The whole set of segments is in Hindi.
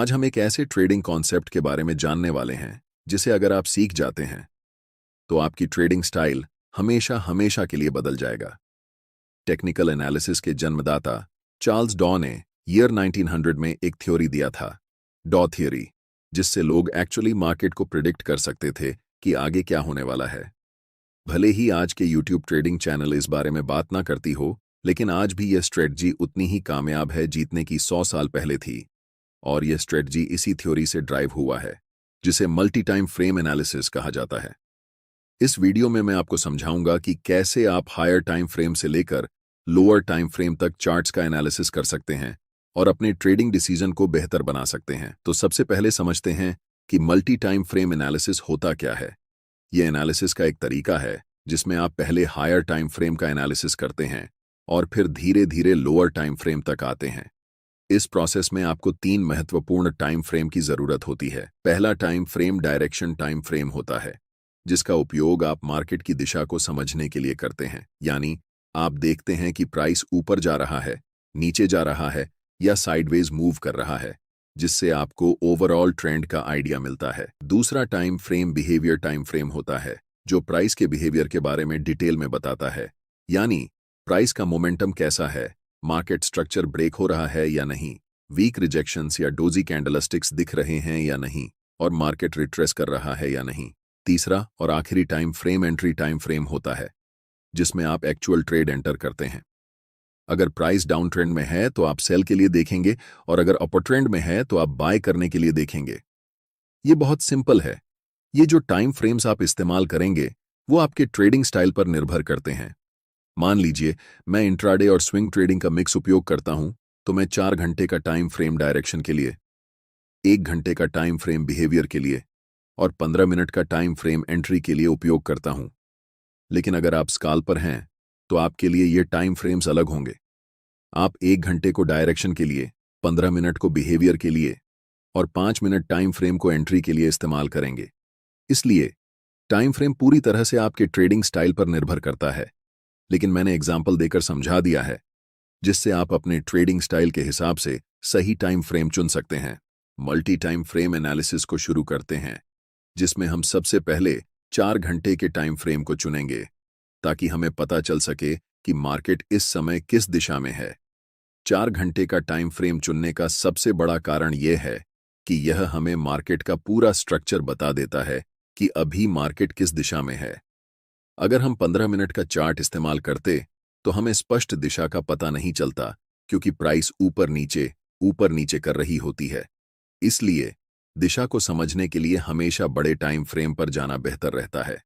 आज हम एक ऐसे ट्रेडिंग कॉन्सेप्ट के बारे में जानने वाले हैं जिसे अगर आप सीख जाते हैं तो आपकी ट्रेडिंग स्टाइल हमेशा हमेशा के लिए बदल जाएगा। टेक्निकल एनालिसिस के जन्मदाता चार्ल्स डॉ ने ईयर 1900 में एक थ्योरी दिया था, डॉ थियरी, जिससे लोग एक्चुअली मार्केट को प्रिडिक्ट कर सकते थे कि आगे क्या होने वाला है। भले ही आज के यूट्यूब ट्रेडिंग चैनल इस बारे में बात ना करती हो, लेकिन आज भी यह स्ट्रेटजी उतनी ही कामयाब है जीतने की 100 साल पहले थी। और यह स्ट्रेटजी इसी थ्योरी से ड्राइव हुआ है, जिसे मल्टी टाइम फ्रेम एनालिसिस कहा जाता है। इस वीडियो में मैं आपको समझाऊंगा कि कैसे आप हायर टाइम फ्रेम से लेकर लोअर टाइम फ्रेम तक चार्ट्स का एनालिसिस कर सकते हैं और अपने ट्रेडिंग डिसीजन को बेहतर बना सकते हैं। तो सबसे पहले समझते हैं कि मल्टी टाइम फ्रेम एनालिसिस होता क्या है। यह एनालिसिस का एक तरीका है जिसमें आप पहले हायर टाइम फ्रेम का एनालिसिस करते हैं और फिर धीरे धीरे लोअर टाइम फ्रेम तक आते हैं। इस प्रोसेस में आपको 3 महत्वपूर्ण टाइम फ्रेम की जरूरत होती है। पहला time frame direction time frame होता है, जिसका उपयोग आप मार्केट की दिशा को समझने के लिए करते हैं। यानी आप देखते हैं कि प्राइस ऊपर जा रहा है, नीचे जा रहा है या साइडवेज मूव कर रहा है, जिससे आपको ओवरऑल ट्रेंड का आइडिया मिलता है। दूसरा time frame behaviour time frame होता है, जो प्राइस के बिहेवियर के बारे में डिटेल में बताता है। यानी प्राइस का मोमेंटम कैसा है, मार्केट स्ट्रक्चर ब्रेक हो रहा है या नहीं, वीक रिजेक्शंस या डोजी कैंडलस्टिक्स दिख रहे हैं या नहीं, और मार्केट रिट्रेस कर रहा है या नहीं। तीसरा और आखिरी time frame entry time frame होता है, जिसमें आप एक्चुअल ट्रेड एंटर करते हैं। अगर प्राइस डाउन ट्रेंड में है तो आप सेल के लिए देखेंगे, और अगर अपर ट्रेंड में है तो आप बाय करने के लिए देखेंगे। ये बहुत सिंपल है। ये जो टाइम फ्रेम्स आप इस्तेमाल करेंगे वो आपके ट्रेडिंग स्टाइल पर निर्भर करते हैं। मान लीजिए मैं इंट्राडे और स्विंग ट्रेडिंग का मिक्स उपयोग करता हूं, तो मैं 4 घंटे का टाइम फ्रेम डायरेक्शन के लिए, 1 घंटे का टाइम फ्रेम बिहेवियर के लिए और 15 मिनट का टाइम फ्रेम एंट्री के लिए उपयोग करता हूं। लेकिन अगर आप स्काल्पर हैं तो आपके लिए ये टाइम फ्रेम्स अलग होंगे। आप 1 घंटे को डायरेक्शन के लिए, 15 मिनट को बिहेवियर के लिए और 5 मिनट टाइम फ्रेम को एंट्री के लिए इस्तेमाल करेंगे। इसलिए टाइम फ्रेम पूरी तरह से आपके ट्रेडिंग स्टाइल पर निर्भर करता है, लेकिन मैंने एग्जाम्पल देकर समझा दिया है, जिससे आप अपने ट्रेडिंग स्टाइल के हिसाब से सही टाइम फ्रेम चुन सकते हैं। मल्टी टाइम फ्रेम एनालिसिस को शुरू करते हैं, जिसमें हम सबसे पहले 4 घंटे के टाइम फ्रेम को चुनेंगे, ताकि हमें पता चल सके कि मार्केट इस समय किस दिशा में है। 4 घंटे का टाइम फ्रेम चुनने का सबसे बड़ा कारण यह है कि यह हमें मार्केट का पूरा स्ट्रक्चर बता देता है कि अभी मार्केट किस दिशा में है। अगर हम 15 मिनट का चार्ट इस्तेमाल करते तो हमें स्पष्ट दिशा का पता नहीं चलता, क्योंकि प्राइस ऊपर नीचे कर रही होती है। इसलिए दिशा को समझने के लिए हमेशा बड़े टाइम फ्रेम पर जाना बेहतर रहता है।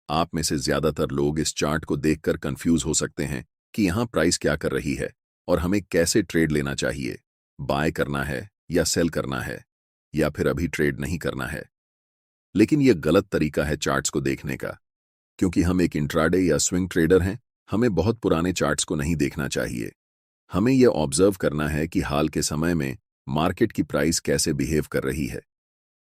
आप में से ज्यादातर लोग इस चार्ट को देखकर कंफ्यूज हो सकते हैं कि यहां प्राइस क्या कर रही है और हमें कैसे ट्रेड लेना चाहिए, बाय करना है या सेल करना है, या फिर अभी ट्रेड नहीं करना है। लेकिन यह गलत तरीका है चार्ट्स को देखने का, क्योंकि हम एक इंट्राडे या स्विंग ट्रेडर हैं। हमें बहुत पुराने चार्ट्स को नहीं देखना चाहिए। हमें यह ऑब्जर्व करना है कि हाल के समय में मार्केट की प्राइस कैसे बिहेव कर रही है।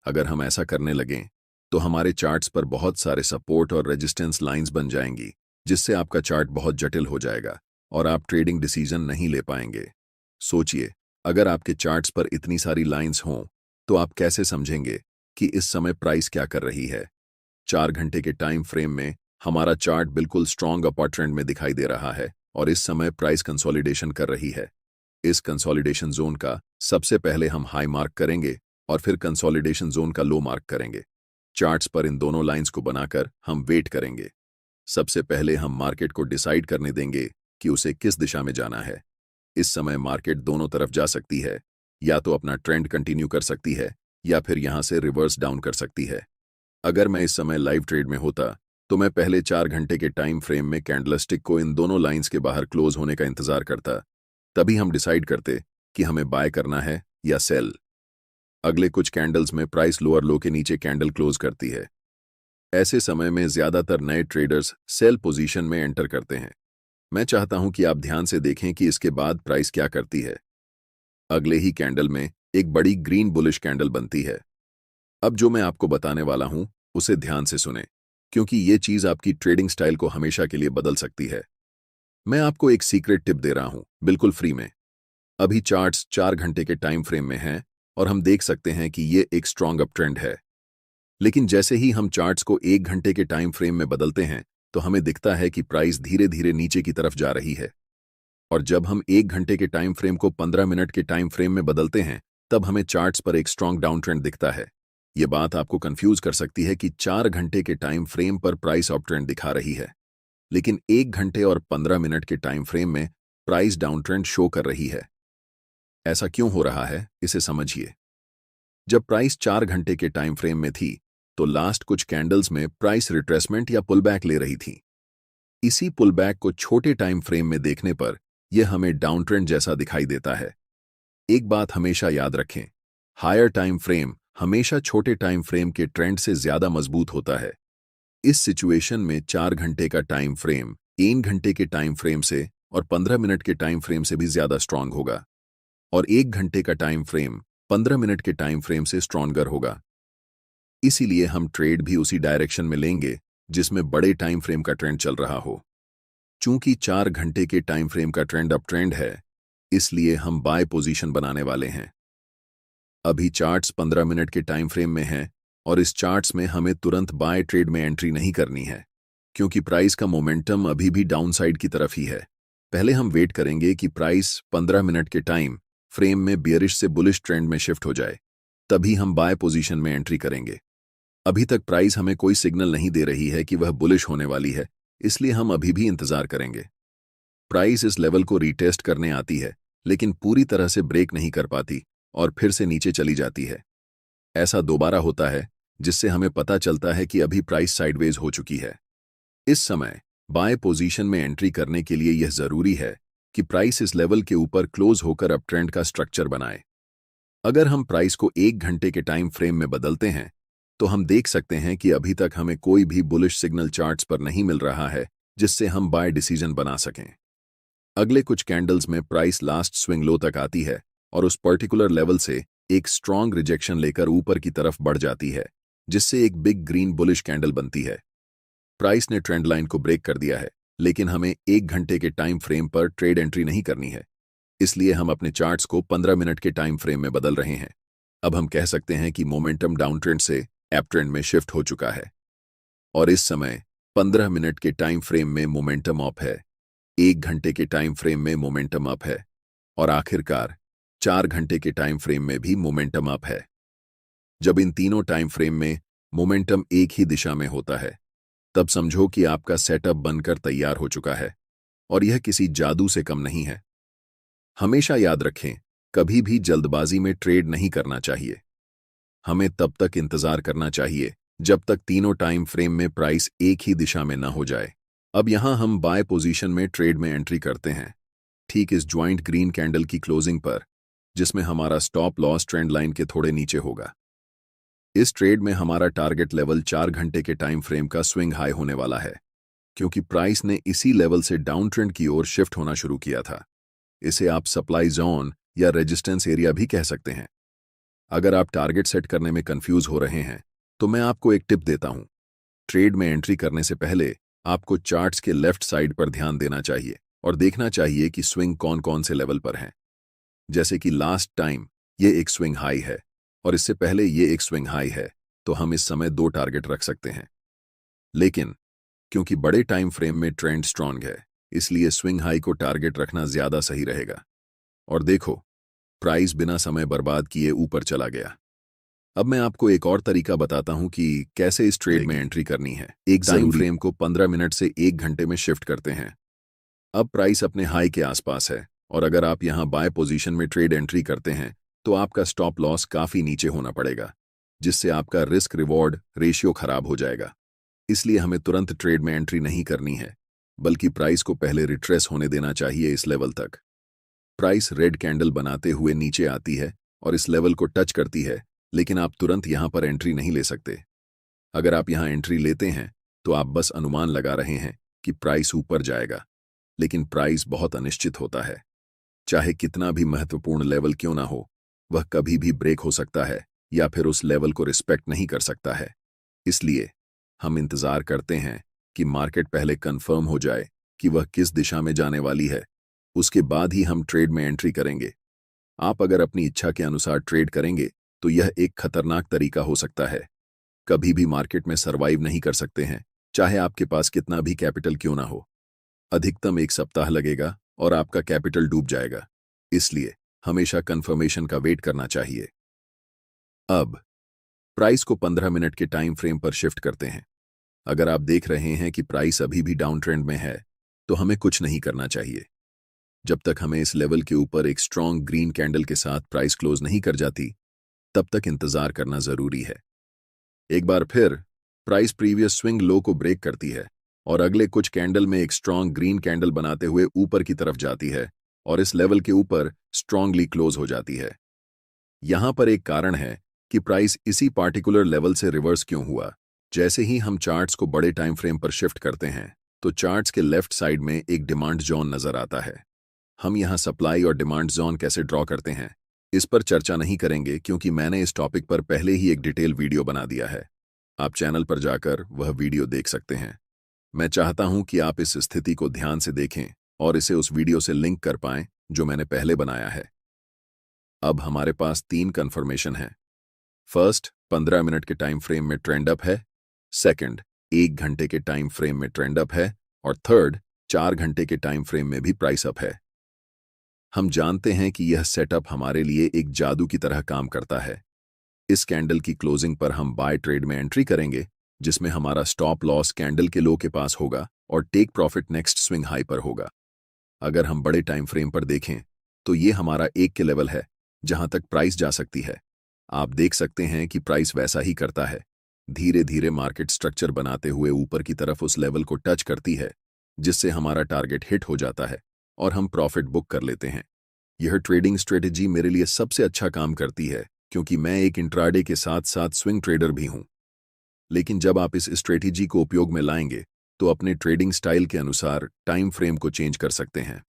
अगर हम ऐसा करने लगें तो हमारे चार्ट्स पर बहुत सारे सपोर्ट और रेजिस्टेंस लाइंस बन जाएंगी, जिससे आपका चार्ट बहुत जटिल हो जाएगा और आप ट्रेडिंग डिसीजन नहीं ले पाएंगे। सोचिए, अगर आपके चार्ट्स पर इतनी सारी लाइंस हों तो आप कैसे समझेंगे कि इस समय प्राइस क्या कर रही है। 4 घंटे के टाइम फ्रेम में हमारा चार्ट बिल्कुल स्ट्रॉन्ग अपर ट्रेंड में दिखाई दे रहा है और इस समय प्राइस कंसोलिडेशन कर रही है। इस कंसोलिडेशन जोन का सबसे पहले हम हाई मार्क करेंगे और फिर कंसोलिडेशन जोन का लो मार्क करेंगे। चार्ट्स पर इन दोनों लाइंस को बनाकर हम वेट करेंगे। सबसे पहले हम मार्केट को डिसाइड करने देंगे कि उसे किस दिशा में जाना है। इस समय मार्केट दोनों तरफ जा सकती है, या तो अपना ट्रेंड कंटिन्यू कर सकती है या फिर यहां से रिवर्स डाउन कर सकती है। अगर मैं इस समय लाइव ट्रेड में होता तो मैं पहले 4 घंटे के टाइम फ्रेम में कैंडलस्टिक को इन दोनों लाइंस के बाहर क्लोज होने का इंतजार करता। तभी हम डिसाइड करते कि हमें बाय करना है या सेल। अगले कुछ कैंडल्स में प्राइस लोअर लो के नीचे कैंडल क्लोज करती है। ऐसे समय में ज्यादातर नए ट्रेडर्स सेल पोजीशन में एंटर करते हैं। मैं चाहता हूं कि आप ध्यान से देखें कि इसके बाद प्राइस क्या करती है। अगले ही कैंडल में एक बड़ी ग्रीन बुलिश कैंडल बनती है। अब जो मैं आपको बताने वाला हूं उसे ध्यान से सुने, क्योंकि ये चीज आपकी ट्रेडिंग स्टाइल को हमेशा के लिए बदल सकती है। मैं आपको एक सीक्रेट टिप दे रहा हूं, बिल्कुल फ्री में। अभी चार्ट्स 4 घंटे के टाइम फ्रेम में हैं और हम देख सकते हैं कि ये एक स्ट्रॉन्ग अप ट्रेंड है। लेकिन जैसे ही हम चार्ट्स को 1 घंटे के टाइम फ्रेम में बदलते हैं तो हमें दिखता है कि प्राइस धीरे धीरे नीचे की तरफ जा रही है। और जब हम 1 घंटे के टाइम फ्रेम को 15 मिनट के टाइम फ्रेम में बदलते हैं तब हमें चार्ट्स पर एक स्ट्रॉन्ग डाउन ट्रेंड दिखता है। ये बात आपको कंफ्यूज कर सकती है कि 4 घंटे के टाइम फ्रेम पर प्राइस अप ट्रेंड दिखा रही है, लेकिन 1 घंटे और 15 मिनट के टाइम फ्रेम में प्राइस डाउन ट्रेंड शो कर रही है। ऐसा क्यों हो रहा है, इसे समझिए। जब प्राइस 4 घंटे के टाइम फ्रेम में थी तो लास्ट कुछ कैंडल्स में प्राइस रिट्रेसमेंट या पुलबैक ले रही थी। इसी पुलबैक को छोटे टाइम फ्रेम में देखने पर यह हमें डाउन ट्रेंड जैसा दिखाई देता है। एक बात हमेशा याद रखें, हायर टाइम फ्रेम हमेशा छोटे टाइम फ्रेम के ट्रेंड से ज्यादा मजबूत होता है। इस सिचुएशन में 4 घंटे का टाइम फ्रेम 1 घंटे के टाइम फ्रेम से और 15 मिनट के टाइम फ्रेम से भी ज्यादा स्ट्रांग होगा, और 1 घंटे का टाइम फ्रेम 15 मिनट के टाइम फ्रेम से स्ट्रॉन्गर होगा। इसीलिए हम ट्रेड भी उसी डायरेक्शन में लेंगे जिसमें बड़े टाइम फ्रेम का ट्रेंड चल रहा हो। चूंकि 4 घंटे के टाइम फ्रेम का ट्रेंड अप ट्रेंड है, इसलिए हम बाय पोजीशन बनाने वाले हैं। अभी चार्ट्स 15 मिनट के टाइम फ्रेम में हैं और इस चार्ट्स में हमें तुरंत बाय ट्रेड में एंट्री नहीं करनी है, क्योंकि प्राइस का मोमेंटम अभी भी डाउनसाइड की तरफ ही है। पहले हम वेट करेंगे कि प्राइस 15 मिनट के टाइम फ्रेम में बियरिश से बुलिश ट्रेंड में शिफ्ट हो जाए, तभी हम बाय पोजीशन में एंट्री करेंगे। अभी तक प्राइस हमें कोई सिग्नल नहीं दे रही है कि वह बुलिश होने वाली है, इसलिए हम अभी भी इंतजार करेंगे। प्राइस इस लेवल को रीटेस्ट करने आती है, लेकिन पूरी तरह से ब्रेक नहीं कर पाती और फिर से नीचे चली जाती है। ऐसा दोबारा होता है, जिससे हमें पता चलता है कि अभी प्राइस साइडवेज हो चुकी है। इस समय बाय पोजीशन में एंट्री करने के लिए यह जरूरी है कि प्राइस इस लेवल के ऊपर क्लोज होकर अप ट्रेंड का स्ट्रक्चर बनाए। अगर हम प्राइस को 1 घंटे के टाइम फ्रेम में बदलते हैं तो हम देख सकते हैं कि अभी तक हमें कोई भी बुलिश सिग्नल चार्ट्स पर नहीं मिल रहा है जिससे हम बाय डिसीजन बना सकें। अगले कुछ कैंडल्स में प्राइस लास्ट स्विंग लो तक आती है और उस पर्टिकुलर लेवल से एक स्ट्रॉन्ग रिजेक्शन लेकर ऊपर की तरफ बढ़ जाती है, जिससे एक बिग ग्रीन बुलिश कैंडल बनती है। प्राइस ने ट्रेंड लाइन को ब्रेक कर दिया है, लेकिन हमें 1 घंटे के टाइम फ्रेम पर ट्रेड एंट्री नहीं करनी है, इसलिए हम अपने चार्ट्स को 15 मिनट के टाइम फ्रेम में बदल रहे हैं। अब हम कह सकते हैं कि मोमेंटम डाउन ट्रेंड से अप ट्रेंड में शिफ्ट हो चुका है और इस समय 15 मिनट के टाइम फ्रेम में मोमेंटम अप है, 1 घंटे के टाइम फ्रेम में मोमेंटम अप है और आखिरकार 4 घंटे के टाइम फ्रेम में भी मोमेंटम अप है। जब इन तीनों टाइम फ्रेम में मोमेंटम एक ही दिशा में होता है, तब समझो कि आपका सेटअप बनकर तैयार हो चुका है और यह किसी जादू से कम नहीं है। हमेशा याद रखें, कभी भी जल्दबाजी में ट्रेड नहीं करना चाहिए। हमें तब तक इंतजार करना चाहिए जब तक तीनों टाइम फ्रेम में प्राइस एक ही दिशा में न हो जाए। अब यहां हम बाय पोजीशन में ट्रेड में एंट्री करते हैं, ठीक इस ज्वाइंट ग्रीन कैंडल की क्लोजिंग पर, जिसमें हमारा स्टॉप लॉस ट्रेंड लाइन के थोड़े नीचे होगा। इस ट्रेड में हमारा टारगेट लेवल 4 घंटे के टाइम फ्रेम का स्विंग हाई होने वाला है, क्योंकि प्राइस ने इसी लेवल से डाउन ट्रेंड की ओर शिफ्ट होना शुरू किया था। इसे आप सप्लाई जोन या रेजिस्टेंस एरिया भी कह सकते हैं। अगर आप टारगेट सेट करने में कंफ्यूज हो रहे हैं तो मैं आपको एक टिप देता हूं। ट्रेड में एंट्री करने से पहले आपको चार्ट्स के लेफ्ट साइड पर ध्यान देना चाहिए और देखना चाहिए कि स्विंग कौन कौन से लेवल पर हैं। जैसे कि लास्ट टाइम ये एक स्विंग हाई है और इससे पहले ये एक स्विंग हाई है, तो हम इस समय 2 टारगेट रख सकते हैं। लेकिन क्योंकि बड़े टाइम फ्रेम में ट्रेंड स्ट्रांग है, इसलिए स्विंग हाई को टारगेट रखना ज्यादा सही रहेगा। और देखो, प्राइस बिना समय बर्बाद किए ऊपर चला गया। अब मैं आपको एक और तरीका बताता हूं कि कैसे इस ट्रेड में एंट्री करनी है। एक टाइम फ्रेम को 15 मिनट से 1 घंटे में शिफ्ट करते हैं। अब प्राइस अपने हाई के आसपास है और अगर आप यहां बाय पोजीशन में ट्रेड एंट्री करते हैं तो आपका स्टॉप लॉस काफी नीचे होना पड़ेगा, जिससे आपका रिस्क रिवॉर्ड रेशियो खराब हो जाएगा। इसलिए हमें तुरंत ट्रेड में एंट्री नहीं करनी है, बल्कि प्राइस को पहले रिट्रेस होने देना चाहिए इस लेवल तक। प्राइस रेड कैंडल बनाते हुए नीचे आती है और इस लेवल को टच करती है, लेकिन आप तुरंत यहां पर एंट्री नहीं ले सकते। अगर आप यहां एंट्री लेते हैं तो आप बस अनुमान लगा रहे हैं कि प्राइस ऊपर जाएगा, लेकिन प्राइस बहुत अनिश्चित होता है। चाहे कितना भी महत्वपूर्ण लेवल क्यों ना हो, वह कभी भी ब्रेक हो सकता है या फिर उस लेवल को रिस्पेक्ट नहीं कर सकता है। इसलिए हम इंतजार करते हैं कि मार्केट पहले कंफर्म हो जाए कि वह किस दिशा में जाने वाली है, उसके बाद ही हम ट्रेड में एंट्री करेंगे। आप अगर अपनी इच्छा के अनुसार ट्रेड करेंगे तो यह एक खतरनाक तरीका हो सकता है। कभी भी मार्केट में सरवाइव नहीं कर सकते हैं, चाहे आपके पास कितना भी कैपिटल क्यों ना हो। अधिकतम 1 सप्ताह लगेगा और आपका कैपिटल डूब जाएगा। इसलिए हमेशा कंफर्मेशन का वेट करना चाहिए। अब प्राइस को 15 मिनट के टाइम फ्रेम पर शिफ्ट करते हैं। अगर आप देख रहे हैं कि प्राइस अभी भी डाउन ट्रेंड में है, तो हमें कुछ नहीं करना चाहिए। जब तक हमें इस लेवल के ऊपर एक स्ट्रॉन्ग ग्रीन कैंडल के साथ प्राइस क्लोज नहीं कर जाती, तब तक इंतजार करना जरूरी है। एक बार फिर प्राइस प्रीवियस स्विंग लो को ब्रेक करती है और अगले कुछ कैंडल में एक स्ट्रॉन्ग ग्रीन कैंडल बनाते हुए ऊपर की तरफ जाती है और इस लेवल के ऊपर स्ट्रांगली क्लोज हो जाती है। यहां पर एक कारण है कि प्राइस इसी पार्टिकुलर लेवल से रिवर्स क्यों हुआ। जैसे ही हम चार्ट्स को बड़े टाइम फ्रेम पर शिफ्ट करते हैं, तो चार्ट्स के लेफ्ट साइड में एक डिमांड जोन नजर आता है। हम यहां सप्लाई और डिमांड जोन कैसे ड्रॉ करते हैं, इस पर चर्चा नहीं करेंगे क्योंकि मैंने इस टॉपिक पर पहले ही एक डिटेल वीडियो बना दिया है। आप चैनल पर जाकर वह वीडियो देख सकते हैं। मैं चाहता हूं कि आप इस स्थिति को ध्यान से देखें और इसे उस वीडियो से लिंक कर पाएं जो मैंने पहले बनाया है। अब हमारे पास 3 कंफर्मेशन है। फर्स्ट, 15 मिनट के टाइम फ्रेम में ट्रेंड अप है। सेकंड, 1 घंटे के टाइम फ्रेम में ट्रेंड अप है। और थर्ड, 4 घंटे के टाइम फ्रेम में भी प्राइस अप है। हम जानते हैं कि यह सेटअप हमारे लिए एक जादू की तरह काम करता है। इस कैंडल की क्लोजिंग पर हम बाय ट्रेड में एंट्री करेंगे, जिसमें हमारा स्टॉप लॉस कैंडल के लो के पास होगा और take profit next swing high पर होगा। अगर हम बड़े टाइम फ्रेम पर देखें, तो ये हमारा 1 के लेवल है जहां तक प्राइस जा सकती है। आप देख सकते हैं कि प्राइस वैसा ही करता है, धीरे धीरे मार्केट स्ट्रक्चर बनाते हुए ऊपर की तरफ उस लेवल को टच करती है, जिससे हमारा टारगेट हिट हो जाता है और हम प्रॉफिट बुक कर लेते हैं। यह ट्रेडिंग स्ट्रेटेजी मेरे लिए सबसे अच्छा काम करती है क्योंकि मैं एक इंट्राडे के साथ साथ स्विंग ट्रेडर भी हूं। लेकिन जब आप इस स्ट्रेटेजी को उपयोग में लाएंगे, तो अपने ट्रेडिंग स्टाइल के अनुसार टाइम फ्रेम को चेंज कर सकते हैं।